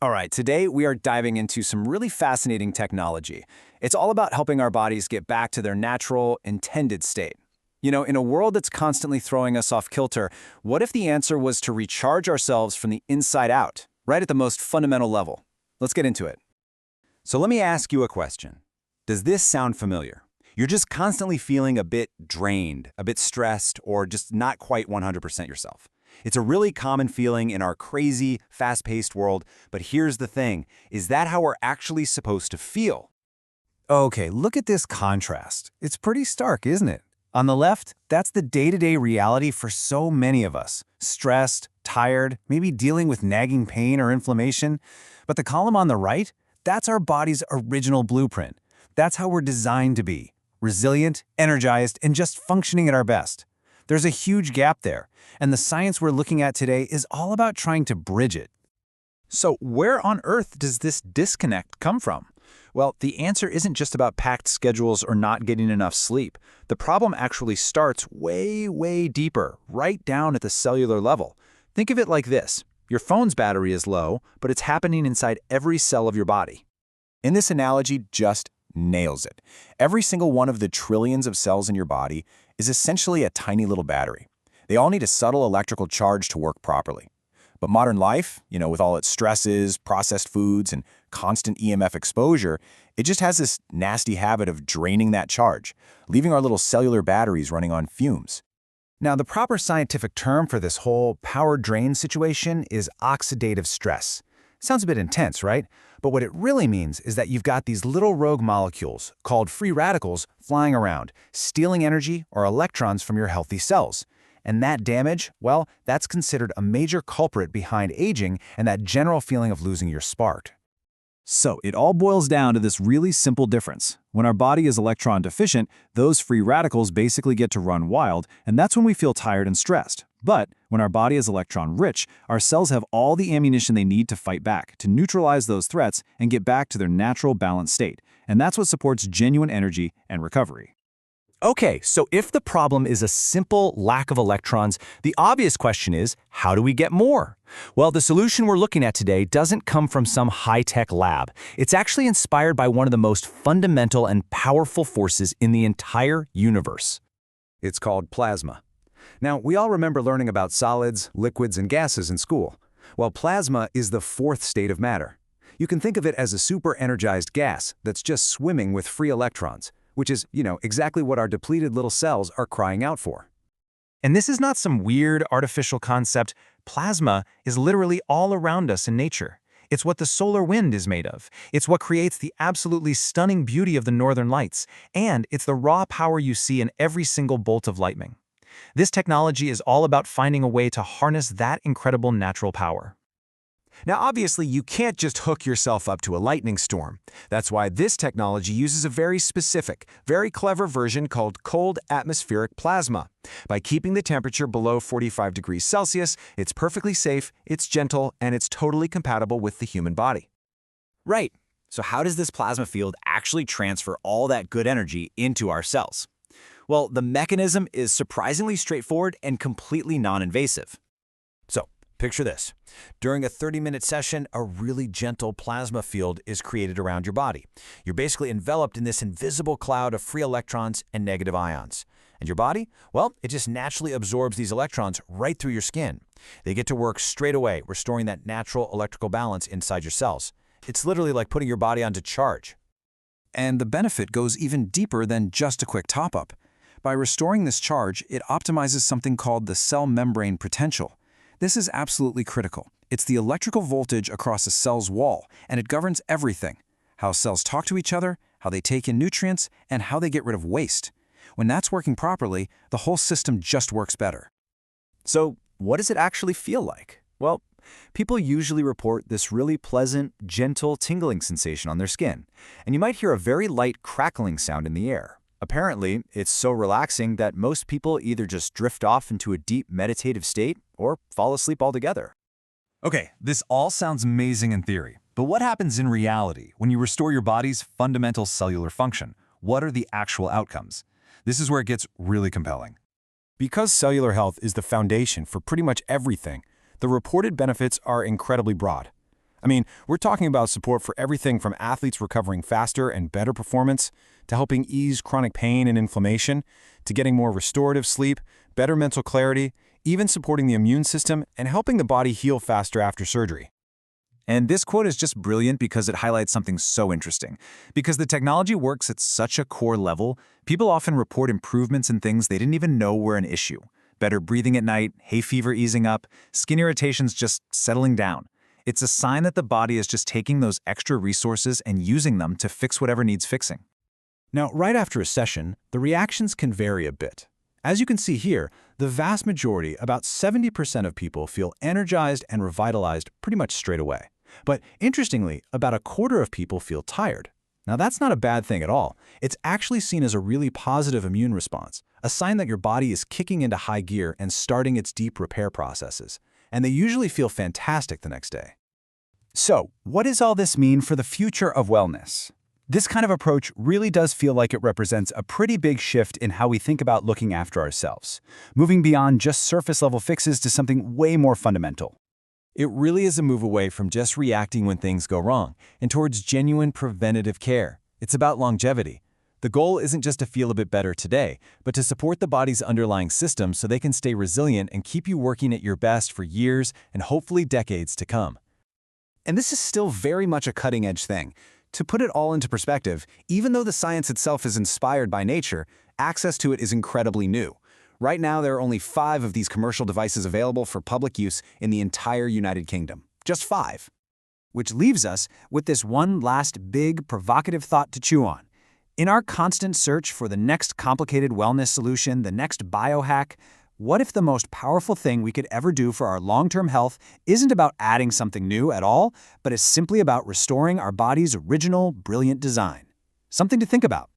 All right, today we are diving into some really fascinating technology. It's all about helping our bodies get back to their natural, intended state. In a world that's constantly throwing us off kilter, what if the answer was to recharge ourselves from the inside out, right at the most fundamental level? Let's get into it. So let me ask you a question. Does this sound familiar? You're just constantly feeling a bit drained, a bit stressed, or just not quite 100% yourself. It's a really common feeling in our crazy, fast-paced world, but here's the thing, is that how we're actually supposed to feel? Okay, look at this contrast. It's pretty stark, isn't it? On the left, that's the day-to-day reality for so many of us. Stressed, tired, maybe dealing with nagging pain or inflammation. But the column on the right, that's our body's original blueprint. That's how we're designed to be. Resilient, energized, and just functioning at our best. There's a huge gap there, and the science we're looking at today is all about trying to bridge it. So where on earth does this disconnect come from? Well, the answer isn't just about packed schedules or not getting enough sleep. The problem actually starts way, way deeper, right down at the cellular level. Think of it like this. Your phone's battery is low, but it's happening inside every cell of your body. And this analogy just nails it. Every single one of the trillions of cells in your body is essentially a tiny little battery. They all need a subtle electrical charge to work properly. But modern life, with all its stresses, processed foods, and constant EMF exposure, it just has this nasty habit of draining that charge, leaving our little cellular batteries running on fumes. Now, the proper scientific term for this whole power drain situation is oxidative stress. Sounds a bit intense, right? But what it really means is that you've got these little rogue molecules, called free radicals, flying around, stealing energy or electrons from your healthy cells. And that damage, well, that's considered a major culprit behind aging and that general feeling of losing your spark. So it all boils down to this really simple difference. When our body is electron deficient, those free radicals basically get to run wild, and that's when we feel tired and stressed. But when our body is electron rich, our cells have all the ammunition they need to fight back, to neutralize those threats and get back to their natural balanced state. And that's what supports genuine energy and recovery. Okay, so if the problem is a simple lack of electrons, the obvious question is, how do we get more? Well, the solution we're looking at today doesn't come from some high-tech lab. It's actually inspired by one of the most fundamental and powerful forces in the entire universe. It's called plasma. Now, we all remember learning about solids, liquids, and gases in school. Well, plasma is the fourth state of matter. You can think of it as a super-energized gas that's just swimming with free electrons, which is, exactly what our depleted little cells are crying out for. And this is not some weird artificial concept. Plasma is literally all around us in nature. It's what the solar wind is made of. It's what creates the absolutely stunning beauty of the northern lights. And it's the raw power you see in every single bolt of lightning. This technology is all about finding a way to harness that incredible natural power. Now, obviously, you can't just hook yourself up to a lightning storm. That's why this technology uses a very specific, very clever version called cold atmospheric plasma. By keeping the temperature below 45 degrees Celsius, it's perfectly safe, it's gentle, and it's totally compatible with the human body. Right. So how does this plasma field actually transfer all that good energy into our cells? Well, the mechanism is surprisingly straightforward and completely non-invasive. So, picture this. During a 30-minute session, a really gentle plasma field is created around your body. You're basically enveloped in this invisible cloud of free electrons and negative ions. And your body? Well, it just naturally absorbs these electrons right through your skin. They get to work straight away, restoring that natural electrical balance inside your cells. It's literally like putting your body onto charge. And the benefit goes even deeper than just a quick top-up. By restoring this charge, it optimizes something called the cell membrane potential. This is absolutely critical. It's the electrical voltage across a cell's wall, and it governs everything: how cells talk to each other, how they take in nutrients, and how they get rid of waste. When that's working properly, the whole system just works better. So, what does it actually feel like? Well, people usually report this really pleasant, gentle tingling sensation on their skin, and you might hear a very light crackling sound in the air. Apparently, it's so relaxing that most people either just drift off into a deep meditative state or fall asleep altogether. Okay, this all sounds amazing in theory, but what happens in reality when you restore your body's fundamental cellular function? What are the actual outcomes? This is where it gets really compelling. Because cellular health is the foundation for pretty much everything, the reported benefits are incredibly broad. I mean, we're talking about support for everything from athletes recovering faster and better performance, to helping ease chronic pain and inflammation, to getting more restorative sleep, better mental clarity, even supporting the immune system and helping the body heal faster after surgery. And this quote is just brilliant because it highlights something so interesting. Because the technology works at such a core level, people often report improvements in things they didn't even know were an issue. Better breathing at night, hay fever easing up, skin irritations just settling down. It's a sign that the body is just taking those extra resources and using them to fix whatever needs fixing. Now, right after a session, the reactions can vary a bit. As you can see here, the vast majority, about 70% of people, feel energized and revitalized pretty much straight away. But interestingly, about a quarter of people feel tired. Now, that's not a bad thing at all. It's actually seen as a really positive immune response, a sign that your body is kicking into high gear and starting its deep repair processes. And they usually feel fantastic the next day. So, what does all this mean for the future of wellness? This kind of approach really does feel like it represents a pretty big shift in how we think about looking after ourselves, moving beyond just surface-level fixes to something way more fundamental. It really is a move away from just reacting when things go wrong and towards genuine preventative care. It's about longevity. The goal isn't just to feel a bit better today, but to support the body's underlying systems so they can stay resilient and keep you working at your best for years and hopefully decades to come. And this is still very much a cutting-edge thing. To put it all into perspective, even though the science itself is inspired by nature, access to it is incredibly new. Right now, there are only 5 of these commercial devices available for public use in the entire United Kingdom. Just 5. Which leaves us with this one last big, provocative thought to chew on. In our constant search for the next complicated wellness solution, the next biohack, what if the most powerful thing we could ever do for our long-term health isn't about adding something new at all, but is simply about restoring our body's original, brilliant design? Something to think about.